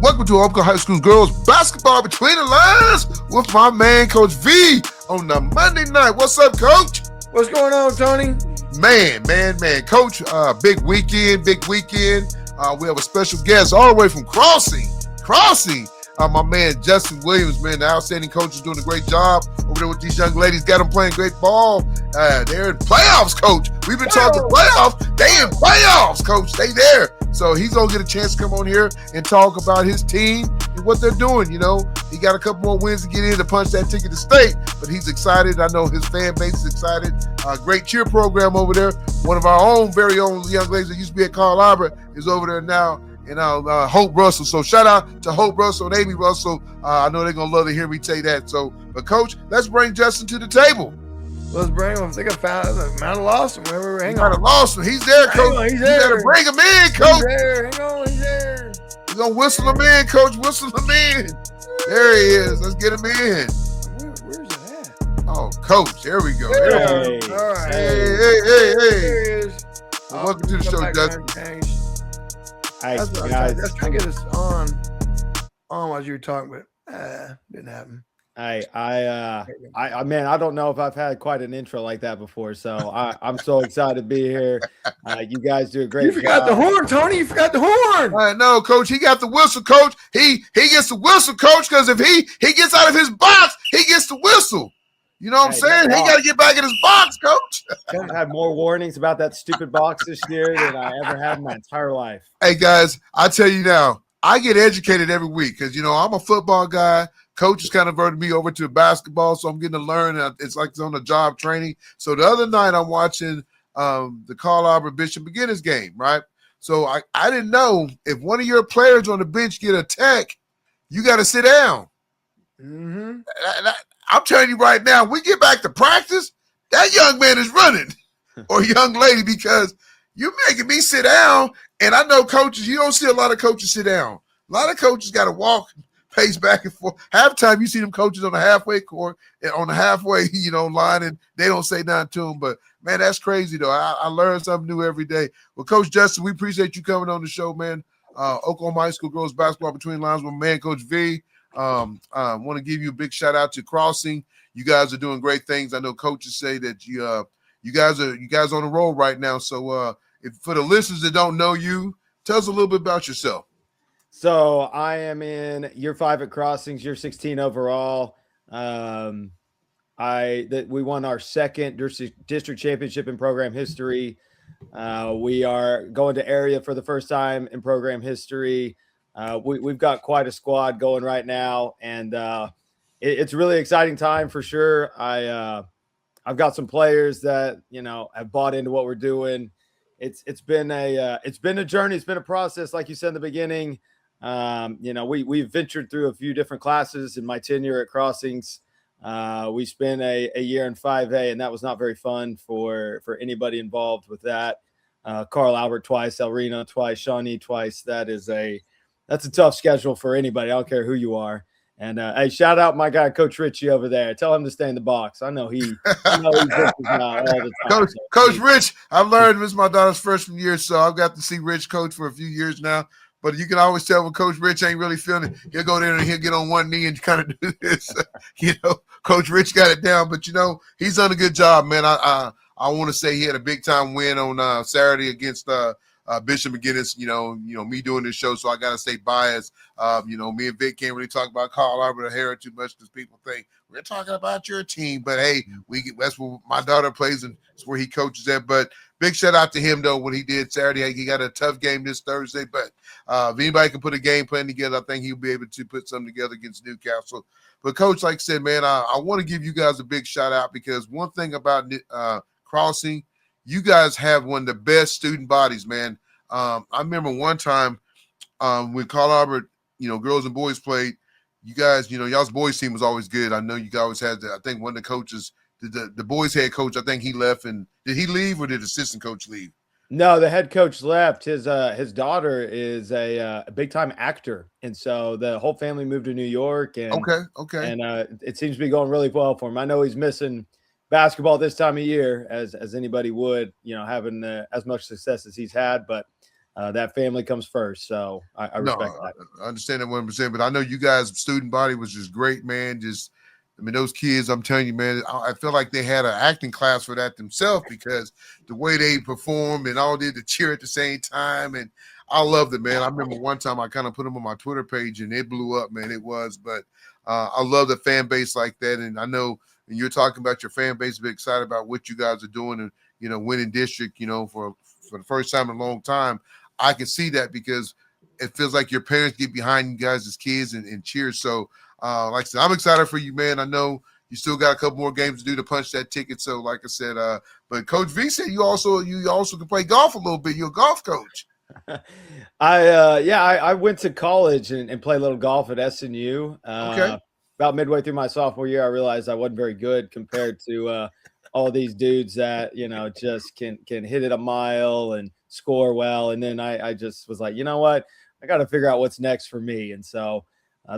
Welcome to Oakland High School Girls Basketball Between the Lines with my man, Coach V, on the Monday night. What's up, Coach? What's going on, Tony? Man. Coach, big weekend. We have a special guest all the way from Crossing. My man, Justin Williams, man, the outstanding coach is doing a great job over there with these young ladies. Got them playing great ball. They're in playoffs, Coach. We've been talking playoffs. They in playoffs, Coach. They there. So he's going to get a chance to come on here and talk about his team and what they're doing. You know, he got a couple more wins to get in to punch that ticket to state, but he's excited. I know his fan base is excited. Great cheer program over there. One of our own, very own young ladies that used to be at Carl Albert is over there now. And Hope Russell. So shout out to Hope Russell and Amy Russell. I know they're going to love to hear me say that. So, but Coach, let's bring Justin to the table. Let's bring him. I think I found Might have lost him. Hang on. Lost him. He's there, Coach. He's there. You gotta bring him in, Coach. He's there. Hang on. He's there. We're going to whistle him in, Coach. Whistle him in. There he is. Let's get him in. Where's it at? Oh, Coach. There we go. Hey. All right. Hey. There he is. Well, welcome to the show, Justin. Hey, guys. Let's try to get us on while you were talking, but didn't happen. Hey, man, I don't know if I've had quite an intro like that before, so I'm so excited to be here. You guys do a great job. You forgot the horn, Tony. You forgot the horn. I know, Coach. He got the whistle, Coach. He gets the whistle, Coach, because if he gets out of his box, he gets the whistle. You know what I'm saying? He got to get back in his box, Coach. I've had more warnings about that stupid box this year than I ever had in my entire life. Hey, guys, I tell you now, I get educated every week because, you know, I'm a football guy. Coach has kind of converted me over to basketball, so I'm getting to learn. It's like it's on the job training. So the other night I'm watching the Carl Albert Bishop Beginners game, right? So I didn't know if one of your players on the bench get a tech, you got to sit down. Mm-hmm. I'm telling you right now, we get back to practice, that young man is running or young lady because you're making me sit down. And I know coaches, you don't see a lot of coaches sit down. A lot of coaches got to walk, pace back and forth. Halftime, you see them coaches on the halfway court and on the halfway, line, and they don't say nothing to them. But, man, that's crazy, though. I learn something new every day. Well, Coach Justin, we appreciate you coming on the show, man. Oklahoma High School Girls Basketball Between Lines with my man, Coach V. Want to give you a big shout out to Crossing. You guys are doing great things. I know coaches say that you guys on the roll right now. So if for the listeners that don't know you, tell us a little bit about yourself. So I am in year 5 at Crossings, year 16 overall. We won our second district championship in program history. We are going to area for the first time in program history. We've got quite a squad going right now, and it's a really exciting time for sure. I've got some players that have bought into what we're doing. It's been a journey. It's been a process, like you said in the beginning. We've ventured through a few different classes in my tenure at Crossings. We spent a year in 5A, and that was not very fun for anybody involved with that. Carl Albert twice, El Reno twice, Shawnee twice. That's a tough schedule for anybody. I don't care who you are. And hey, shout out my guy, Coach Richie over there. Tell him to stay in the box. I know he's all the time. Coach Rich, I've learned this is my daughter's freshman year, so I've got to see Rich coach for a few years now. But you can always tell when Coach Rich ain't really feeling it. He'll go there and he'll get on one knee and kind of do this. Coach Rich got it down. But, he's done a good job, man. I want to say he had a big-time win on Saturday against Bishop McGinnis, me doing this show, so I got to stay biased. Me and Vick can't really talk about Carl Albert or Harrod too much because people think we're talking about your team. But, hey, that's where my daughter plays and it's where he coaches at. But big shout out to him, though, what he did Saturday. He got a tough game this Thursday. But if anybody can put a game plan together, I think he'll be able to put something together against Newcastle. But, Coach, like I said, man, I want to give you guys a big shout out because one thing about Crossing, you guys have one of the best student bodies, man. I remember one time when Carl Albert, girls and boys played, you guys, y'all's boys team was always good. I know you guys always had I think one of the coaches, the boys head coach, I think he left. And did he leave or did the assistant coach leave? No, the head coach left. His daughter is a big time actor. And so the whole family moved to New York. And, okay. And it seems to be going really well for him. I know he's missing basketball this time of year as anybody would, having as much success as he's had. But that family comes first. So I respect that. I understand that 100%, but I know you guys' student body was just great, man. I mean, those kids, I'm telling you, man, I feel like they had an acting class for that themselves because the way they performed and all did the cheer at the same time. And I loved it, man. I remember one time I kind of put them on my Twitter page and it blew up, man. It was, but I love the fan base like that. And I know when you're talking about your fan base, be excited about what you guys are doing and, winning district, for the first time in a long time. I can see that because it feels like your parents get behind you guys as kids and cheer. So, like I said, I'm excited for you, man. I know you still got a couple more games to do to punch that ticket. So, like I said, but Coach V said you also can play golf a little bit. You're a golf coach. I went to college and played a little golf at SNU. Okay. About midway through my sophomore year, I realized I wasn't very good compared to all these dudes that just can hit it a mile and score well. And then I just was like, you know what, I got to figure out what's next for me. And so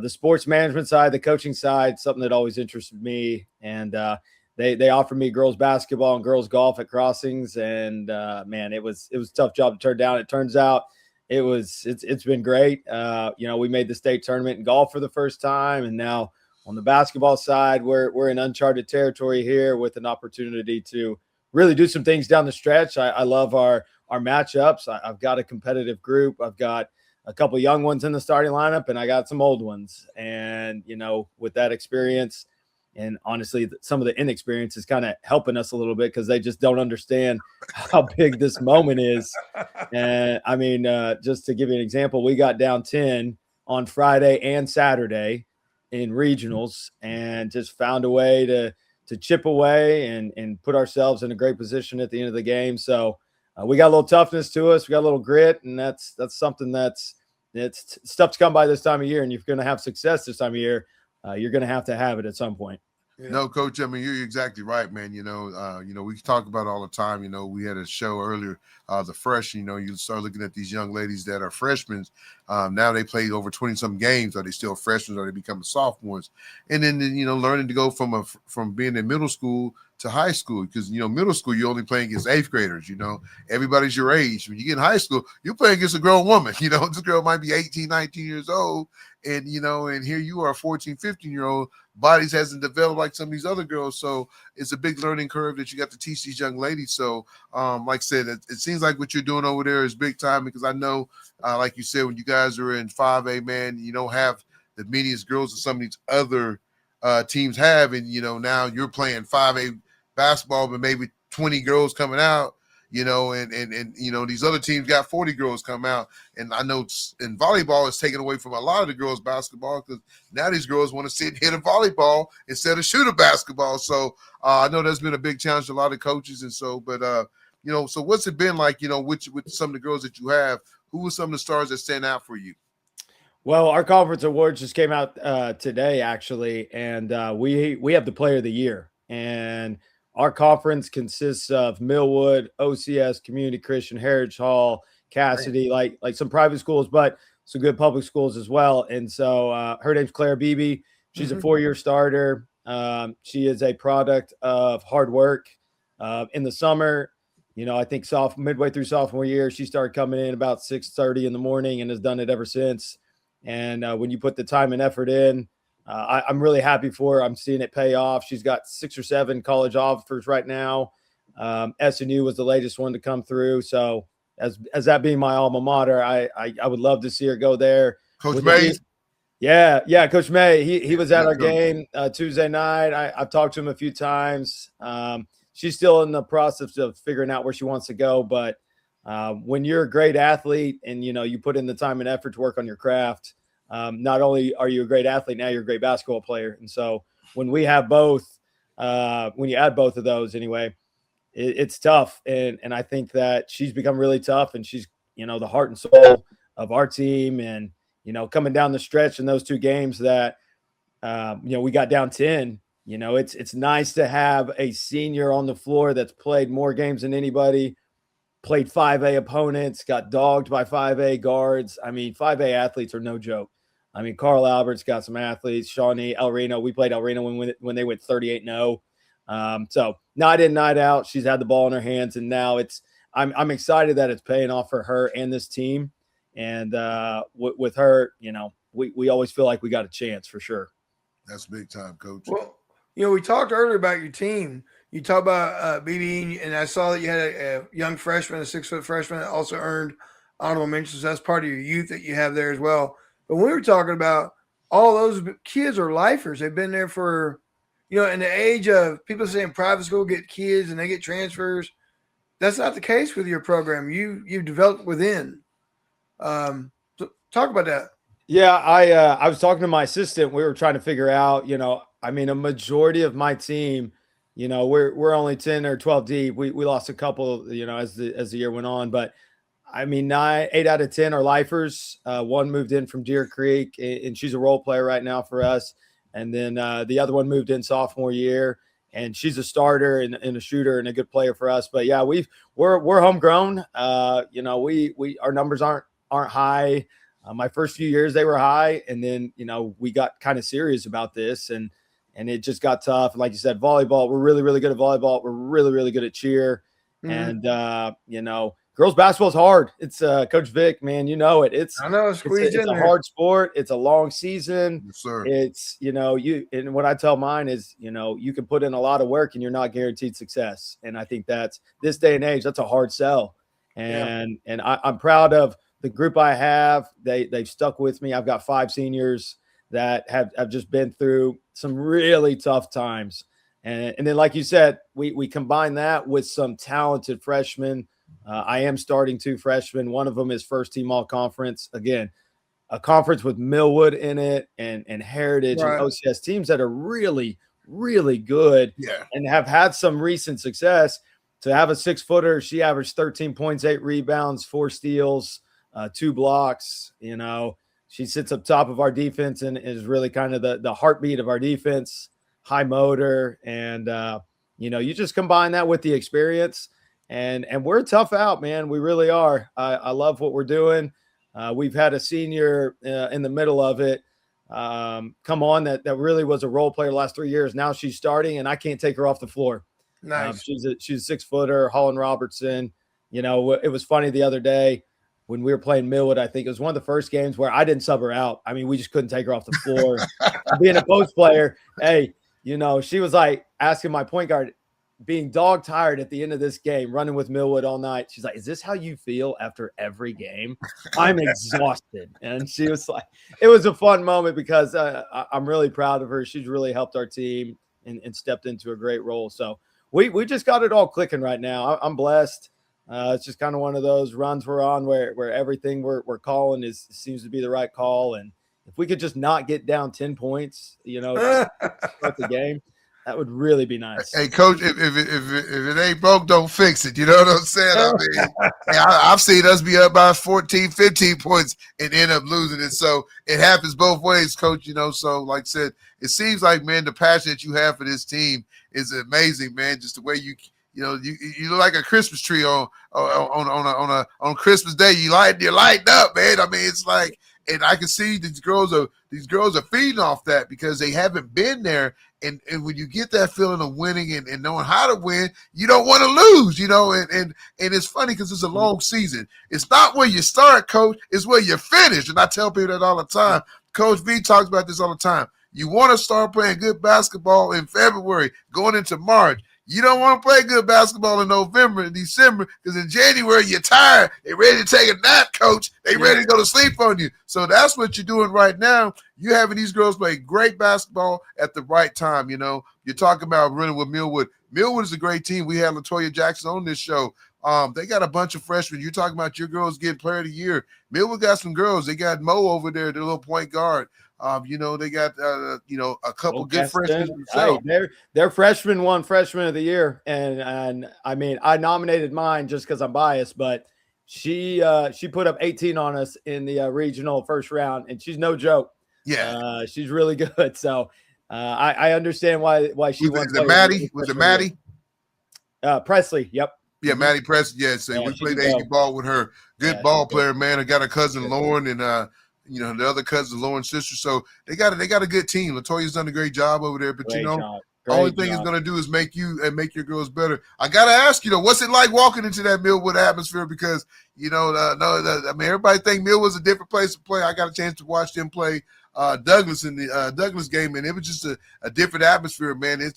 the sports management side, the coaching side, something that always interested me. And they offered me girls basketball and girls golf at Crossings. And man, it was a tough job to turn down. It turns out it's been great. We made the state tournament in golf for the first time. And now on the basketball side, we're in uncharted territory here with an opportunity to really do some things down the stretch. I love our matchups. I've got a competitive group. I've got a couple of young ones in the starting lineup, and I got some old ones. And, with that experience and honestly, some of the inexperience is kind of helping us a little bit because they just don't understand how big this moment is. And I mean, just to give you an example, we got down 10 on Friday and Saturday in regionals and just found a way to chip away and put ourselves in a great position at the end of the game. So we got a little toughness to us. We got a little grit, and that's something it's tough to come by this time of year. And if you're going to have success this time of year, you're going to have it at some point. Yeah. No, Coach, I mean, you're exactly right, man. We talk about it all the time. We had a show earlier, the fresh, you start looking at these young ladies that are freshmen. Now they play over 20-some games. Are they still freshmen or they become sophomores? And then, learning to go from being in middle school to high school, because, middle school, you're only playing against eighth graders, everybody's your age. When you get in high school, you're playing against a grown woman, this girl might be 18, 19 years old. And, and here you are 14, 15-year-old, bodies hasn't developed like some of these other girls. So it's a big learning curve that you got to teach these young ladies. So, like I said, it seems like what you're doing over there is big time, because I know, like you said, when you guys are in 5A, man, you don't have the many girls that some of these other teams have. And, now you're playing 5A basketball, but maybe 20 girls coming out, and these other teams got 40 girls come out. And I know in volleyball, it's taken away from a lot of the girls' basketball, because now these girls want to sit and hit a volleyball instead of shoot a basketball. So I know that's been a big challenge to a lot of coaches. And so, but, so what's it been like, with some of the girls that you have? Who are some of the stars that stand out for you? Well, our conference awards just came out today, actually, and we have the player of the year. And our conference consists of Millwood, OCS, Community Christian, Heritage Hall, Cassidy, like some private schools, but some good public schools as well. And so her name's Claire Beebe. She's a 4-year starter. She is a product of hard work. In the summer, I think midway through sophomore year, she started coming in about 6:30 in the morning and has done it ever since. And when you put the time and effort in, I'm really happy for her. I'm seeing it pay off. She's got 6 or 7 college offers right now. SNU was the latest one to come through. So as that being my alma mater, I would love to see her go there. Coach May. Yeah, Coach May. He was at our game Tuesday night. I've talked to him a few times. She's still in the process of figuring out where she wants to go. But when you're a great athlete and, you put in the time and effort to work on your craft, not only are you a great athlete, now you're a great basketball player. And so when we have both, when you add both of those anyway, it's tough. And I think that she's become really tough, and she's, the heart and soul of our team. And, coming down the stretch in those 2 games that, we got down 10, it's nice to have a senior on the floor that's played more games than anybody, played 5A opponents, got dogged by 5A guards. I mean, 5A athletes are no joke. I mean, Carl Albert's got some athletes, Shawnee, El Reno. We played El Reno when they went 38-0. So night in, night out, she's had the ball in her hands. And now I'm excited that it's paying off for her and this team. And with her, we always feel like we got a chance for sure. That's big time, Coach. Well, we talked earlier about your team. You talk about BB, and I saw that you had a young freshman, a 6-foot freshman that also earned honorable mentions. That's part of your youth that you have there as well. But when we were talking about all those kids are lifers. They've been there for, in the age of people saying private school get kids and they get transfers. That's not the case with your program. You've developed within. So talk about that. Yeah, I was talking to my assistant. We were trying to figure out, a majority of my team, we're only 10 or 12 deep. We lost a couple, as the year went on, but 8 out of 10 are lifers. One moved in from Deer Creek, and she's a role player right now for us. And then the other one moved in sophomore year, and she's a starter and a shooter and a good player for us. But yeah, we're homegrown. We our numbers aren't high. My first few years they were high, and then we got kind of serious about this, and it just got tough. And like you said, volleyball, we're really, really good at volleyball. We're really, really good at cheer, and girls basketball is hard. It's Coach Vick, man, it. It's a hard sport. It's a long season. Yes, sir. It's and what I tell mine is you can put in a lot of work and you're not guaranteed success. And I think that's this day and age. That's a hard sell. And I'm proud of the group I have. They've stuck with me. I've got 5 seniors that have just been through some really tough times. And then, like you said, we combine that with some talented freshmen. I am starting 2 freshmen. One of them is first team all conference. Again, a conference with Millwood in it and Heritage and OCS teams that are really, really good and have had some recent success. To have a 6-footer, she averaged 13 points, 8 rebounds, 4 steals, 2 blocks. She sits up top of our defense and is really kind of the heartbeat of our defense, high motor. And, you just combine that with the experience. And we're a tough out, man. We really are. I love what we're doing. We've had a senior in the middle of it come on that really was a role player the last 3 years. Now she's starting, and I can't take her off the floor. Nice. She's a 6-footer, Holland Robertson. It was funny the other day when we were playing Millwood. I think it was one of the first games where I didn't sub her out. We just couldn't take her off the floor. Being a post player, hey, she was like asking my point guard, being dog tired at the end of this game, running with Millwood all night. She's like, is this how you feel after every game? I'm exhausted. And she was like, it was a fun moment because I'm really proud of her. She's really helped our team and stepped into a great role. So we just got it all clicking right now. I'm blessed. It's just kind of one of those runs we're on where everything we're calling seems to be the right call. And if we could just not get down 10 points, to start the game, that would really be nice. Hey, Coach, if it ain't broke, don't fix it. You know what I'm saying? I've seen us be up by 14, 15 points and end up losing it. So it happens both ways, Coach. So like I said, it seems like, man, the passion that you have for this team is amazing, man. Just the way you look like a Christmas tree on Christmas Day. You're lighting up, man. It's like, and I can see these girls are feeding off that because they haven't been there. And when you get that feeling of winning and knowing how to win, you don't want to lose, and it's funny because it's a long season. It's not where you start, Coach, it's where you finish. And I tell people that all the time. Coach V talks about this all the time. You want to start playing good basketball in February, going into March. You don't want to play good basketball in November and December because in January you're tired. They're ready to take a nap, Coach. They're ready to go to sleep on you. So that's what you're doing right now. You're having these girls play great basketball at the right time. You're talking about running with Millwood. Millwood is a great team. We had LaToya Jackson on this show. They got a bunch of freshmen. You're talking about your girls getting player of the year. Millwood got some girls. They got Mo over there, the little point guard. They got a couple good freshmen. Hey, their freshman won freshman of the year, and I nominated mine just because I'm biased, but she put up 18 on us in the regional first round, and she's no joke. Yeah, she's really good. So I understand why she won. Was it Maddie? Presley. Yep. Yeah, Maddie Presley. Yeah, so we played AV ball with her. Good ball player, man. I got a cousin Lauren and the other cousin Lauren's sister. So they got a good team. LaToya's done a great job over there. But Only thing it's going to do is make you and make your girls better. I got to ask you, though, what's it like walking into that Millwood atmosphere? Because, I mean, everybody think Millwood's a different place to play. I got a chance to watch them play Douglas in the Douglas game, and it was just a different atmosphere, man. You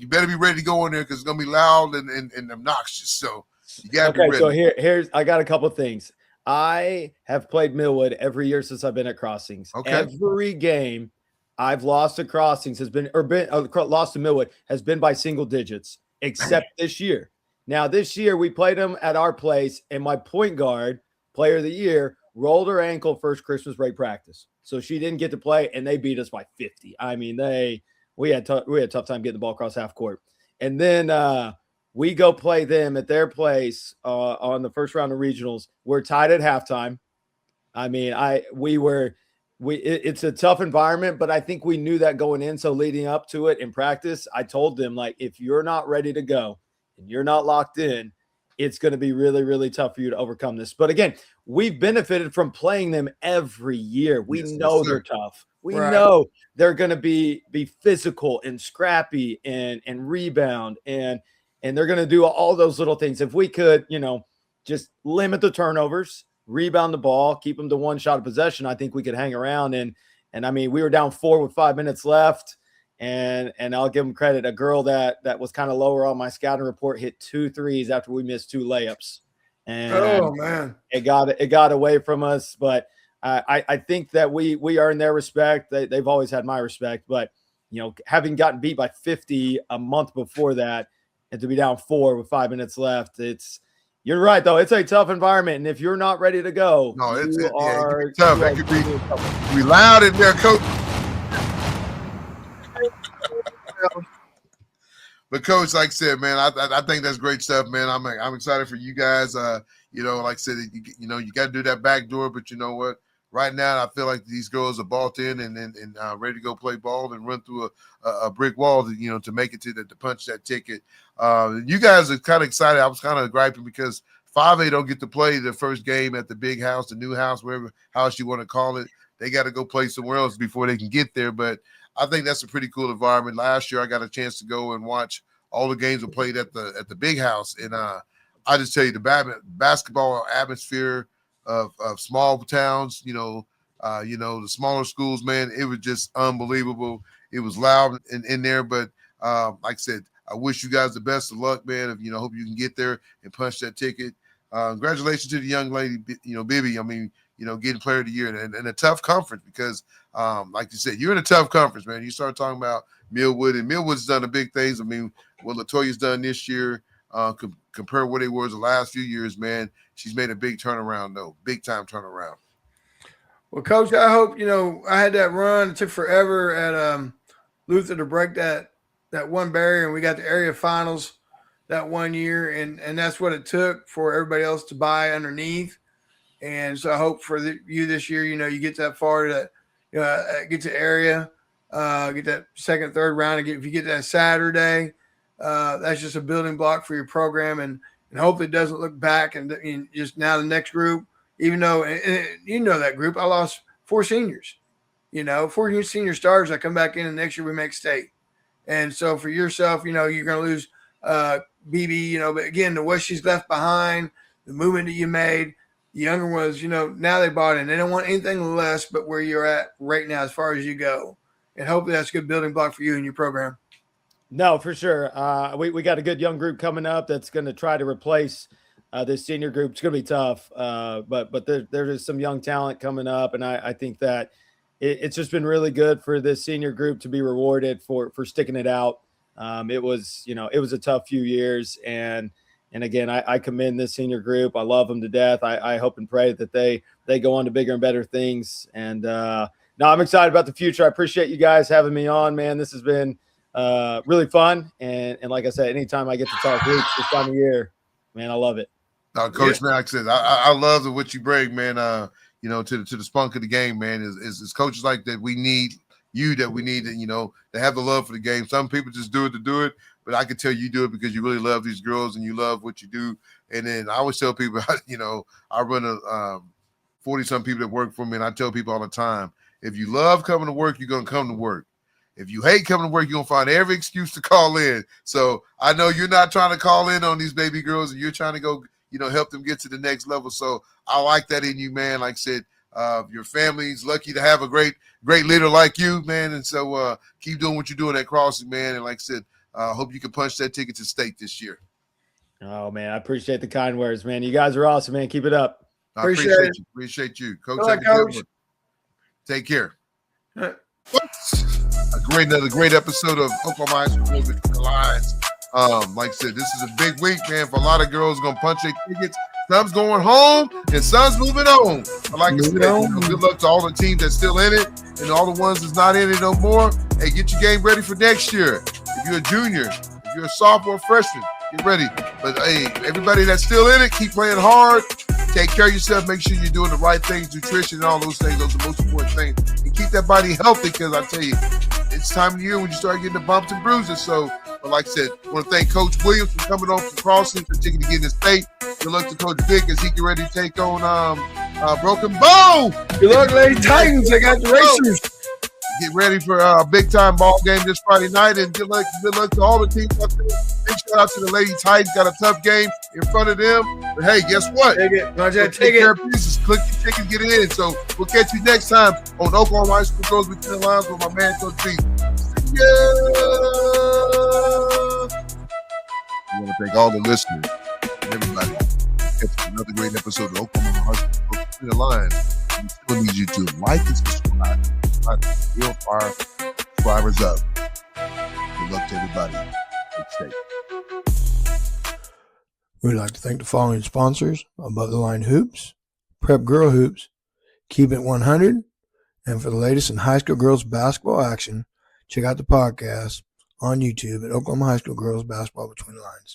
better be ready to go in there because it's going to be loud and obnoxious. So you got to be ready. So here's I got a couple of things. I have played Millwood every year since I've been at Crossings. Okay. Every game I've lost to Crossings lost to Millwood has been by single digits, except this year. Now, this year we played them at our place, and my point guard, player of the year, rolled her ankle first Christmas break practice. So she didn't get to play, and they beat us by 50. I mean, we had a tough time getting the ball across half court. And then we go play them at their place on the first round of regionals. We're tied at halftime. I mean, it's a tough environment, but I think we knew that going in. So leading up to it in practice, I told them, like, if you're not ready to go and you're not locked in, it's going to be really, really tough for you to overcome this. But again, we've benefited from playing them every year. We know they're tough. We know they're going to be physical and scrappy and rebound and they're going to do all those little things. If we could, just limit the turnovers, rebound the ball, keep them to one shot of possession, I think we could hang around. And I mean, we were down 4 with 5 minutes left. And I'll give them credit. A girl that was kind of lower on my scouting report hit 2 threes after we missed 2 layups. And oh man, it got away from us. But I think that we earn their respect. They've always had my respect. But having gotten beat by 50 a month before that, and to be down 4 with 5 minutes left, you're right though. It's a tough environment, and if you're not ready to go, it could be tough. It could be loud in there, coach. But coach, like I said, man, I think that's great stuff, man. I'm excited for you guys. Like I said, you got to do that back door, but you know what? Right now, I feel like these girls are bought in and ready to go play ball and run through a brick wall to make it to punch that ticket. You guys are kind of excited. I was kind of griping because 5A don't get to play the first game at the big house, the new house, wherever house you want to call it. They got to go play somewhere else before they can get there. But I think that's a pretty cool environment. Last year, I got a chance to go and watch all the games were played at the big house, and I just tell you the basketball atmosphere of small towns, the smaller schools, man, it was just unbelievable. It was loud in there, but like I said, I wish you guys the best of luck, man. Hope you can get there and punch that ticket. Congratulations to the young lady, Bibby. I mean, getting player of the year and a tough conference because, like you said, you're in a tough conference, man. You start talking about Millwood, and Millwood's done the big things. I mean, what LaToya's done this year, compare what it was the last few years, man. She's made a big turnaround, though, big time turnaround. Well, Coach, I hope I had that run. It took forever at Luther to break that one barrier, and we got the area finals that one year, and that's what it took for everybody else to buy underneath. And so I hope for you this year, you get that far to get to area, get that second, third round. If you get that Saturday, that's just a building block for your program, and hopefully it doesn't look back and just now the next group. Even though that group, I lost 4 seniors, 4 senior stars that come back in, and next year we make state. And so for yourself, you're going to lose BB, but again, the what she's left behind, the movement that you made. The younger ones, now they bought in. They don't want anything less but where you're at right now as far as you go. And hopefully that's a good building block for you and your program. No, for sure. We got a good young group coming up that's going to try to replace this senior group. It's going to be tough, but there is some young talent coming up, and I think that it's just been really good for this senior group to be rewarded for sticking it out. It was a tough few years, and again, I commend this senior group. I love them to death. I hope and pray that they go on to bigger and better things. And no, I'm excited about the future. I appreciate you guys having me on, man. This has been really fun. And like I said, anytime I get to talk hoops this time of year, man, I love it. Coach, man, like I said, I love what you bring, man. To the spunk of the game, man. Is coaches like that we need to have the love for the game. Some people just do it to do it, but I can tell you do it because you really love these girls and you love what you do. And then I always tell people, I run a 40-some people that work for me, and I tell people all the time, if you love coming to work, you're going to come to work. if you hate coming to work, you're going to find every excuse to call in. So I know you're not trying to call in on these baby girls, and you're trying to go, help them get to the next level. So I like that in you, man. Like I said, your family's lucky to have a great leader like you, man. And so keep doing what you're doing at Crossing, man. And like I said, hope you can punch that ticket to state this year. Oh, man, I appreciate the kind words, man. You guys are awesome, man. Keep it up. I appreciate you. Appreciate you. Coach, Coach. Take care. Another great episode of Oklahoma High School Girls Between the Lines. Like I said, this is a big week, man, for a lot of girls going to punch their tickets. Some's going home and some's moving on. But like I said, good luck to all the teams that's still in it and all the ones that's not in it no more. Hey, get your game ready for next year. If you're a junior, if you're a sophomore, freshman, get ready. But hey, everybody that's still in it, keep playing hard. Take care of yourself. Make sure you're doing the right things, nutrition and all those things. Those are the most important things. And keep that body healthy, because I tell you, it's time of year when you start getting the bumps and bruises. So, but like I said, I want to thank Coach Williams for coming on from Crossing, for taking to get in the state. Good luck to Coach Vick as he get ready to take on Broken Bow. Good luck, Lady Titans. They got the racers. Get ready for a big-time ball game this Friday night, and good luck to all the teams out there. Big shout out to the Lady Titans. Got a tough game in front of them. But, hey, guess what? Take it. Take care of business. Click your ticket, get it in. So we'll catch you next time on Oklahoma High School Girls Between the Lines with my man, Coach B. See ya! I want to thank all the listeners and everybody. Catch another great episode of Oklahoma High School Girls Between the Lines. We still need you to like and subscribe. Real fire subscribers up. Good luck to everybody. Stay safe. We'd like to thank the following sponsors: Above the Line Hoops, Prep Girl Hoops, Keep It 100, and for the latest in high school girls basketball action, check out the podcast on YouTube at Oklahoma High School Girls Basketball Between the Lines.